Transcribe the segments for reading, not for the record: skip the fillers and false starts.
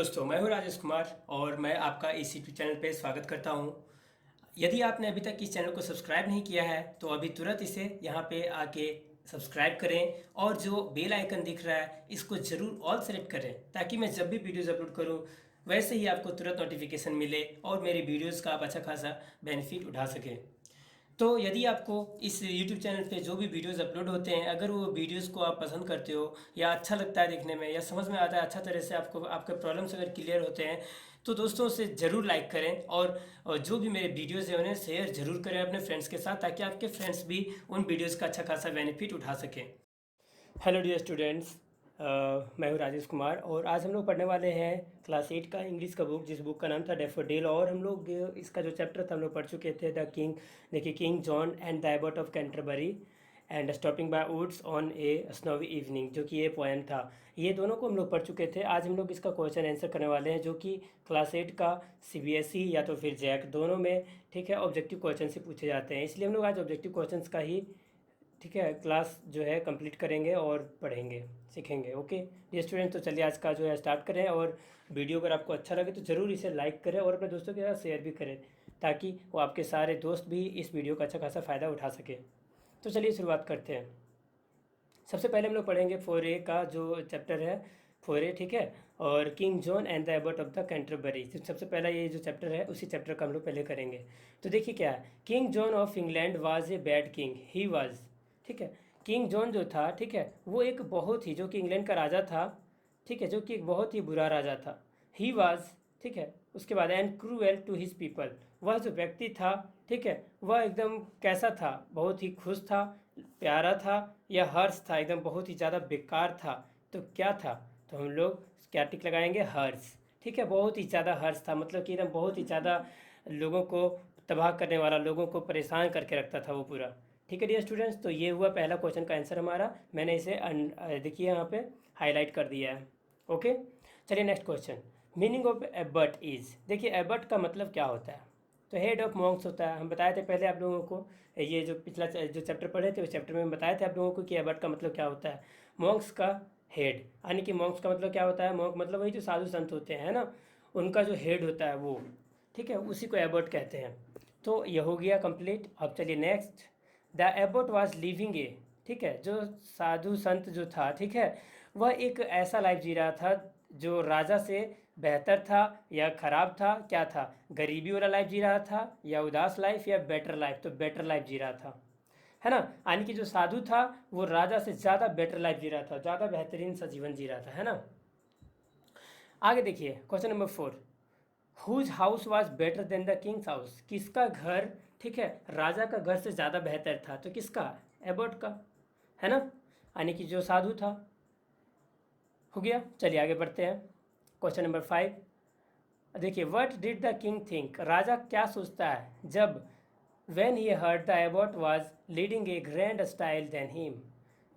दोस्तों, मैं हूं राजेश कुमार और मैं आपका इस यूट्यूब चैनल पे स्वागत करता हूं। यदि आपने अभी तक इस चैनल को सब्सक्राइब नहीं किया है तो अभी तुरंत इसे यहां पे आके सब्सक्राइब करें और जो बेल आइकन दिख रहा है इसको ज़रूर ऑल सेलेक्ट करें ताकि मैं जब भी वीडियोज़ अपलोड करूं वैसे ही आपको तुरंत नोटिफिकेशन मिले और मेरे वीडियोज़ का आप अच्छा खासा बेनिफिट उठा सकें। तो यदि आपको इस YouTube चैनल पे जो भी वीडियोस अपलोड होते हैं अगर वो वीडियोस को आप पसंद करते हो या अच्छा लगता है देखने में या समझ में आता है अच्छा तरह से आपको आपके प्रॉब्लम्स अगर क्लियर होते हैं तो दोस्तों से ज़रूर लाइक करें और जो भी मेरे वीडियोस हैं उन्हें शेयर ज़रूर करें अपने फ्रेंड्स के साथ ताकि आपके फ्रेंड्स भी उन वीडियोज़ का अच्छा खासा बेनिफिट उठा सकें। हेलो डियर स्टूडेंट्स, मैं हूँ राजेश कुमार और आज हम लोग पढ़ने वाले हैं क्लास 8 का इंग्लिश का बुक जिस बुक का नाम था डैफोडिल। और हम लोग इसका जो चैप्टर था हम लोग पढ़ चुके थे द किंग, देखिए king John and the abbot of Canterbury and stopping by woods on a snowy evening, जो कि ये पोएम था। ये दोनों को हम लोग पढ़ चुके थे। आज हम लोग इसका क्वेश्चन आंसर करने वाले हैं जो कि क्लास 8 का CBSE या तो फिर जैक दोनों में ठीक है ऑब्जेक्टिव क्वेश्चन से पूछे जाते हैं, इसलिए हम लोग आज ऑब्जेक्टिव क्वेश्चन का ही ठीक है क्लास जो है कंप्लीट करेंगे और पढ़ेंगे सीखेंगे। ओके डियर स्टूडेंट, तो चलिए आज का जो है स्टार्ट करें। और वीडियो अगर आपको अच्छा लगे तो ज़रूर इसे लाइक करें और अपने दोस्तों के साथ शेयर भी करें ताकि वो आपके सारे दोस्त भी इस वीडियो का अच्छा खासा फ़ायदा उठा सके। तो चलिए शुरुआत करते हैं। सबसे पहले हम लोग पढ़ेंगे फोरे का जो चैप्टर है, फोरे ठीक है, और king John and the abbot of the Canterbury. तो सबसे पहला ये जो चैप्टर है उसी चैप्टर का हम लोग पहले करेंगे। तो देखिए क्या है, king John of England was a bad king he was, ठीक है। किंग जॉन जो था ठीक है वो एक बहुत ही, जो कि इंग्लैंड का राजा था ठीक है, जो कि एक बहुत ही बुरा राजा था। ही वाज ठीक है, उसके बाद and cruel to his people, वह जो व्यक्ति था ठीक है वह एकदम कैसा था, बहुत ही खुश था, प्यारा था या हर्ष था, एकदम बहुत ही ज़्यादा बेकार था। तो क्या था, तो हम लोग क्या टिक लगाएंगे, हर्ष ठीक है। बहुत ही ज़्यादा हर्ष था मतलब कि एकदम बहुत ही ज़्यादा लोगों को तबाह करने वाला, लोगों को परेशान करके रखता था वो पूरा। ठीक है डियर स्टूडेंट्स, तो ये हुआ पहला क्वेश्चन का आंसर हमारा। मैंने इसे देखिए यहाँ पे हाईलाइट कर दिया है। ओके चलिए next question, meaning of Abbott is. देखिए एबट का मतलब क्या होता है, तो हेड ऑफ मॉन्क्स होता है। हम बताए थे पहले आप लोगों को, ये जो पिछला जो चैप्टर पढ़े थे उस चैप्टर में बताए थे आप लोगों को कि एबट का मतलब क्या होता है, मॉन्क्स का हेड। यानी कि मॉन्क्स का मतलब क्या होता है, मॉन्क मतलब वही जो साधु संत होते हैं ना, उनका जो हेड होता है वो ठीक है, उसी को एबट कहते हैं। तो ये हो गया कंप्लीट। अब चलिए next, the abbot was living a, ठीक है, जो साधु संत जो था ठीक है वह एक ऐसा लाइफ जी रहा था जो राजा से बेहतर था या खराब था, क्या था, गरीबी वाला लाइफ जी रहा था या उदास लाइफ या बेटर लाइफ, तो बेटर लाइफ जी रहा था, है ना। यानी कि जो साधु था वो राजा से ज़्यादा बेटर लाइफ जी रहा था, ज़्यादा बेहतरीन सा जीवन जी रहा था, है ना। आगे देखिए question number 4, whose house was better than the king's house, किसका घर ठीक है राजा का घर से ज़्यादा बेहतर था, तो किसका, एबॉट का, है ना, यानी कि जो साधु था। हो गया, चलिए आगे बढ़ते हैं। क्वेश्चन नंबर 5, देखिए what did the king think, राजा क्या सोचता है जब when he heard the abbot was leading a grand style than him,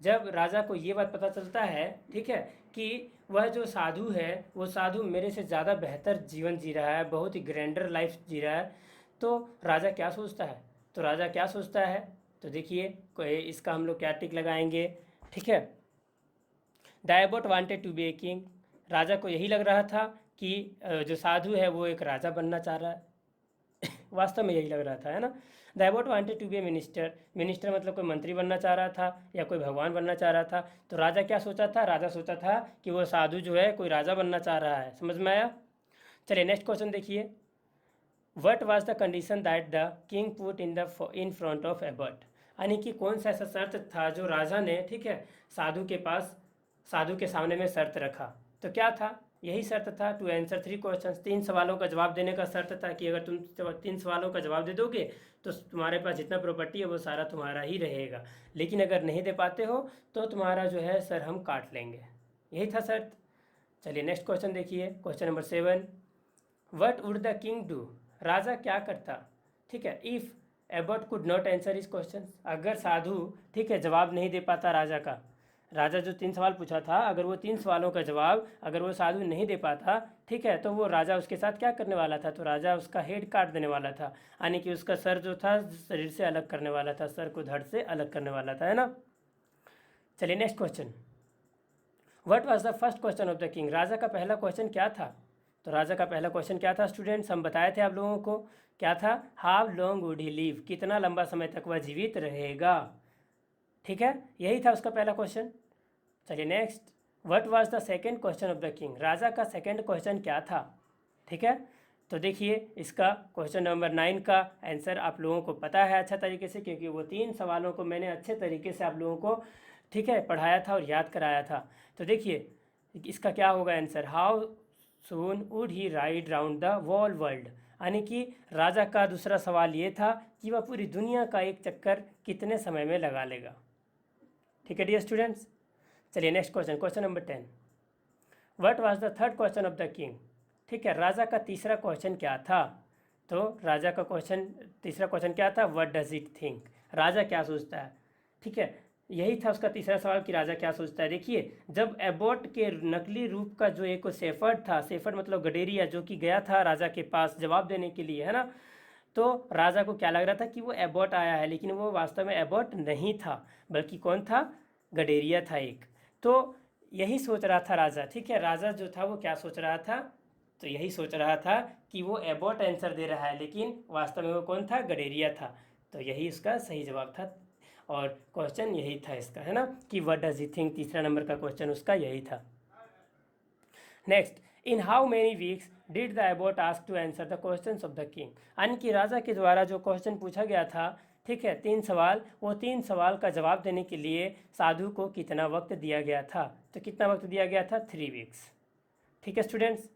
जब राजा को ये बात पता चलता है ठीक है कि वह जो साधु है वो साधु मेरे से ज़्यादा बेहतर जीवन जी रहा है, बहुत ही ग्रैंडर लाइफ जी रहा है, तो राजा क्या सोचता है, तो राजा क्या सोचता है, तो देखिए इसका हम लोग क्या टिक लगाएंगे, ठीक है। The abbot wanted to be a king, राजा को यही लग रहा था कि जो साधु है वो एक राजा बनना चाह रहा है, वास्तव में यही लग रहा था, है ना। The abbot wanted to be a minister, minister मतलब कोई मंत्री बनना चाह रहा था या कोई भगवान बनना चाह रहा था। तो राजा क्या सोचा था, राजा सोचा था कि वो साधु जो है कोई राजा बनना चाह रहा है, समझ में आया। चलिए नेक्स्ट क्वेश्चन देखिए, what was the condition that the king put in front of abbot, यानी कि कौन सा ऐसा शर्त था जो राजा ने ठीक है साधु के पास, साधु के सामने में शर्त रखा, तो क्या था, यही शर्त था टू आंसर 3 क्वेश्चन, 3 सवालों का जवाब देने का शर्त था कि अगर तुम 3 सवालों का जवाब दे दोगे तो तुम्हारे पास जितना प्रॉपर्टी है वो सारा तुम्हारा ही रहेगा, लेकिन अगर नहीं दे पाते हो तो तुम्हारा जो है सर हम काट लेंगे, यही था शर्त। चलिए नेक्स्ट क्वेश्चन देखिए, question number 7, what would the king do, राजा क्या करता, ठीक है, if abbot could not answer this question, अगर साधु ठीक है जवाब नहीं दे पाता राजा का, राजा जो 3 सवाल पूछा था अगर वो 3 सवालों का जवाब अगर वो साधु नहीं दे पाता ठीक है तो वो राजा उसके साथ क्या करने वाला था, तो राजा उसका हेड काट देने वाला था, यानी कि उसका सर जो था शरीर से अलग करने वाला था, सर को धड़ से अलग करने वाला था, है ना। चलिए next question, what was the first question of the king, राजा का पहला क्वेश्चन क्या था, तो राजा का पहला क्वेश्चन क्या था स्टूडेंट्स, हम बताए थे आप लोगों को, क्या था, how long would he live, कितना लंबा समय तक वह जीवित रहेगा। ठीक है, यही था उसका पहला क्वेश्चन। चलिए next, what was the second question of the king, राजा का सेकंड क्वेश्चन क्या था। ठीक है, तो देखिए इसका क्वेश्चन नंबर 9 का आंसर आप लोगों को पता है अच्छा तरीके से, क्योंकि वो 3 सवालों को मैंने अच्छे तरीके से आप लोगों को, ठीक है, पढ़ाया था और याद कराया था। तो देखिए इसका क्या होगा answer, how soon would he ride round the wall world, यानी कि राजा का दूसरा सवाल ये था कि वह पूरी दुनिया का एक चक्कर कितने समय में लगा लेगा। ठीक है डियर स्टूडेंट्स, चलिए next question, question number 10, what was the third question of the king. ठीक है, राजा का तीसरा क्वेश्चन क्या था, तो राजा का क्वेश्चन, तीसरा क्वेश्चन क्या था, व्हाट डज इट थिंक, राजा क्या सोचता है। ठीक है, यही था उसका तीसरा सवाल कि राजा क्या सोचता है। देखिए जब एबोट के नकली रूप का जो एक सेफर्ड था, सेफर्ड मतलब गडेरिया, जो कि गया था राजा के पास जवाब देने के लिए, है ना, तो राजा को क्या लग रहा था कि वो एबोट आया है, लेकिन वो वास्तव में एबोट नहीं था, बल्कि कौन था, गडेरिया था एक। तो यही सोच रहा था राजा। ठीक है, राजा जो था वो क्या सोच रहा था, तो यही सोच रहा था कि वो एबोट आंसर दे रहा है, लेकिन वास्तव में वो कौन था, गडेरिया था। तो यही उसका सही जवाब था और क्वेश्चन यही था इसका, है ना, कि व्हाट डज ही थिंक, तीसरा नंबर का क्वेश्चन उसका यही था। Next, in how many weeks did the abbot ask to answer the questions of the king, यानी कि राजा के द्वारा जो क्वेश्चन पूछा गया था, ठीक है, 3 सवाल, वो 3 सवाल का जवाब देने के लिए साधु को कितना वक्त दिया गया था, तो कितना वक्त दिया गया था, 3 वीक्स। ठीक है स्टूडेंट्स,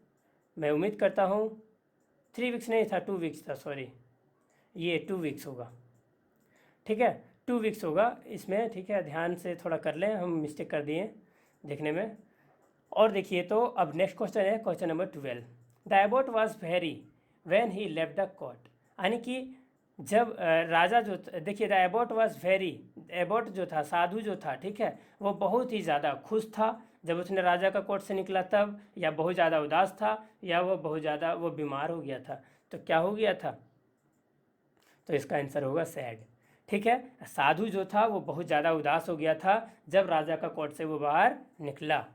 मैं उम्मीद करता हूँ 3 वीक्स नहीं था, 2 वीक्स था, सॉरी, ये 2 वीक्स होगा। ठीक है, 2 वीक्स होगा इसमें। ठीक है, ध्यान से थोड़ा कर लें, हम मिस्टेक कर दिए देखने में। और देखिए तो अब नेक्स्ट क्वेश्चन है question number 12, the Abbott was very when he left the court, यानी कि जब राजा जो, देखिए the Abbott was very, Abbott जो था, साधु जो था, ठीक है, वो बहुत ही ज़्यादा खुश था जब उसने राजा का कोर्ट से निकला तब, या बहुत ज़्यादा उदास था, या वो बहुत ज़्यादा वो बीमार हो गया था, तो क्या हो गया था, तो इसका आंसर होगा सैड। ठीक है, साधु जो था वो बहुत ज़्यादा उदास हो गया था जब राजा का कोर्ट से वो बाहर निकला।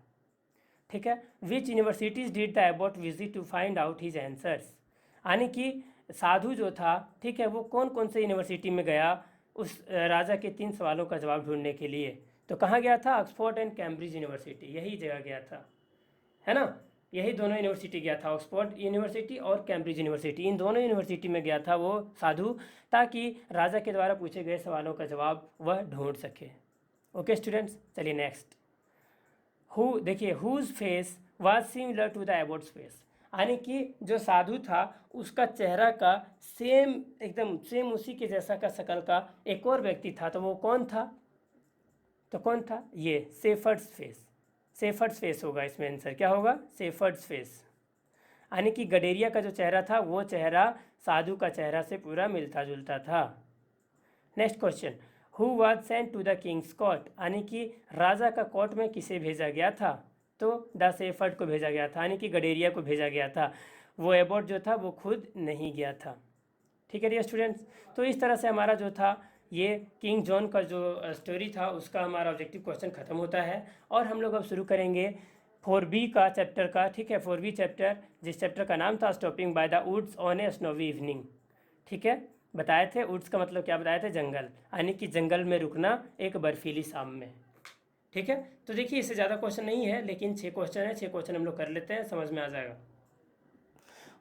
ठीक है, which universities did the abbot visit to find out his answers, यानी कि साधु जो था, ठीक है, वो कौन कौन से यूनिवर्सिटी में गया उस राजा के 3 सवालों का जवाब ढूंढने के लिए, तो कहाँ गया था, ऑक्सफोर्ड एंड कैम्ब्रिज यूनिवर्सिटी, यही जगह गया था, है ना, यही दोनों यूनिवर्सिटी गया था, ऑक्सफोर्ड यूनिवर्सिटी और कैम्ब्रिज यूनिवर्सिटी, इन दोनों यूनिवर्सिटी में गया था वो साधु, ताकि राजा के द्वारा पूछे गए सवालों का जवाब वह ढूंढ सके। ओके स्टूडेंट्स, चलिए नेक्स्ट, हु, देखिए whose face was similar to the abbot's face, यानी कि जो साधु था उसका चेहरा का सेम, एकदम सेम उसी के जैसा का शक्ल का एक और व्यक्ति था, तो वो कौन था, तो कौन था, ये सेफर्ड्स फेस, सेफर्ड्स फेस होगा इसमें आंसर, क्या होगा, सेफर्ड्स फेस, यानी कि गडेरिया का जो चेहरा था वो चेहरा साधु का चेहरा से पूरा मिलता जुलता था। Next question, who was sent to the king's court, यानी कि राजा का कोर्ट में किसे भेजा गया था, तो द सेफर्ड को भेजा गया था, यानी कि गडेरिया को भेजा गया था, वो एबोट जो था वो खुद नहीं गया था। ठीक है डियर स्टूडेंट्स, तो इस तरह से हमारा जो था ये किंग जॉन का जो स्टोरी था उसका हमारा ऑब्जेक्टिव क्वेश्चन खत्म होता है, और हम लोग अब शुरू करेंगे 4B का चैप्टर का। ठीक है, 4B चैप्टर, जिस चैप्टर का नाम था stopping by the woods on a snowy evening. ठीक है, बताए थे वुड्स का मतलब क्या बताए थे, जंगल, यानी कि जंगल में रुकना एक बर्फीली शाम में। ठीक है, तो देखिए इससे ज़्यादा क्वेश्चन नहीं है, लेकिन 6 क्वेश्चन है, 6 क्वेश्चन हम लोग कर लेते हैं, समझ में आ जाएगा।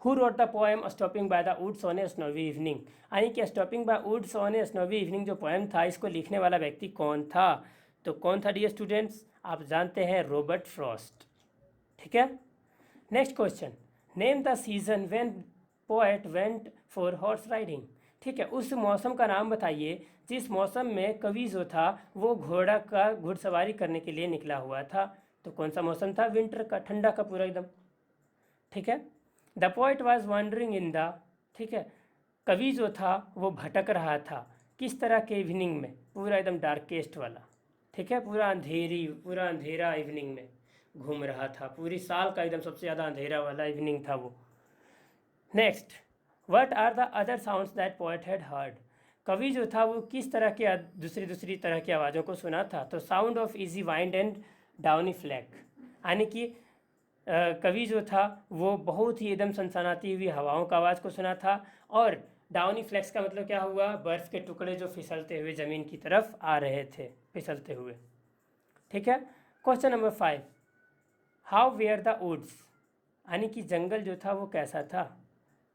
Who wrote the poem stopping by the woods on a snowy evening, यानी कि stopping by woods on a snowy evening जो पोएम था, इसको लिखने वाला व्यक्ति कौन था, तो कौन था डियर स्टूडेंट्स, आप जानते हैं रॉबर्ट फ्रॉस्ट। ठीक है, next question, name the season when poet went for horse riding. ठीक है, उस मौसम का नाम बताइए जिस मौसम में कवि जो था वो घोड़ा का घुड़सवारी करने के लिए निकला हुआ था, तो कौन सा मौसम था, विंटर का, ठंडा का पूरा एकदम। ठीक है, the poet was wandering in the, ठीक है, कवि जो था वो भटक रहा था किस तरह के इवनिंग में, पूरा एकदम डार्केस्ट वाला। ठीक है, पूरा अंधेरी, पूरा अंधेरा इवनिंग में घूम रहा था, पूरी साल का एकदम सबसे ज़्यादा अंधेरा वाला इवनिंग था वो। Next, what are the other sounds that poet had heard, कवि जो था वो किस तरह के दूसरी दूसरी तरह की आवाज़ों को सुना था, तो sound of easy wind and downy flake, यानी कि कवि जो था वो बहुत ही एकदम सनसनाती हुई हवाओं का आवाज़ को सुना था। और डाउनी फ्लेक्स का मतलब क्या हुआ, बर्फ़ के टुकड़े जो फिसलते हुए ज़मीन की तरफ आ रहे थे, फिसलते हुए। ठीक है। Question number 5, how were the woods, यानी कि जंगल जो था वो कैसा था।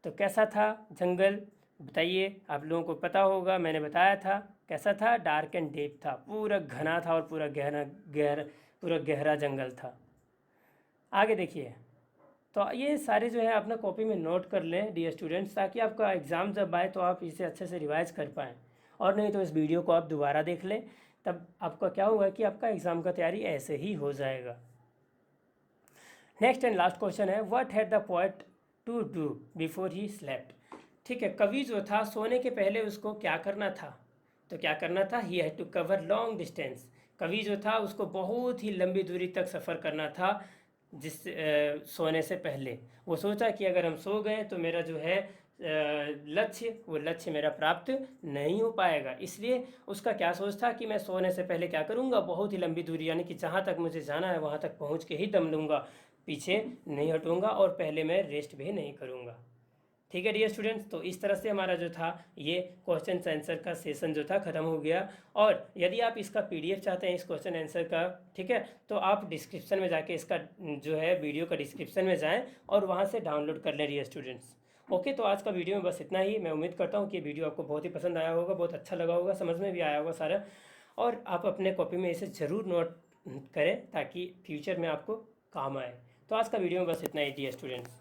तो कैसा था जंगल, बताइए, आप लोगों को पता होगा, मैंने बताया था कैसा था, डार्क एंड डीप था, पूरा घना था और पूरा गहरा जंगल था। आगे देखिए, तो ये सारे जो है अपना कॉपी में नोट कर लें डियर स्टूडेंट्स, ताकि आपका एग्ज़ाम जब आए तो आप इसे अच्छे से रिवाइज कर पाएँ। और नहीं तो इस वीडियो को आप दोबारा देख लें, तब आपका क्या होगा कि आपका एग्ज़ाम का तैयारी ऐसे ही हो जाएगा। नेक्स्ट एंड लास्ट क्वेश्चन है, what had the poet to do before he slept. ठीक है, कवि जो था सोने के पहले उसको क्या करना था। तो क्या करना था, he had to cover long distance. कवि जो था उसको बहुत ही लंबी दूरी तक सफ़र करना था जिस सोने से पहले। वो सोचा कि अगर हम सो गए तो मेरा जो है वो लक्ष्य मेरा प्राप्त नहीं हो पाएगा। इसलिए उसका क्या सोच था कि मैं सोने से पहले क्या करूँगा, बहुत ही लंबी दूरी, यानी कि जहाँ तक मुझे जाना है वहाँ तक पहुँच के ही दम लूँगा, पीछे नहीं हटूँगा और पहले मैं रेस्ट भी नहीं करूँगा। ठीक है डियर स्टूडेंट्स, तो इस तरह से हमारा जो था ये क्वेश्चन आंसर का सेशन जो था ख़त्म हो गया। और यदि आप इसका पीडीएफ चाहते हैं इस क्वेश्चन आंसर का, ठीक है, तो आप डिस्क्रिप्शन में जाके इसका जो है वीडियो का डिस्क्रिप्शन में जाएं और वहाँ से डाउनलोड कर लें डियर स्टूडेंट्स। ओके, तो आज का वीडियो में बस इतना ही। मैं उम्मीद करता हूँ कि वीडियो आपको बहुत ही पसंद आया होगा, बहुत अच्छा लगा होगा, समझ में भी आया होगा सारा। और आप अपने कॉपी में इसे ज़रूर नोट करें ताकि फ्यूचर में आपको काम आए। तो आज का वीडियो में बस इतना ही डियर स्टूडेंट्स।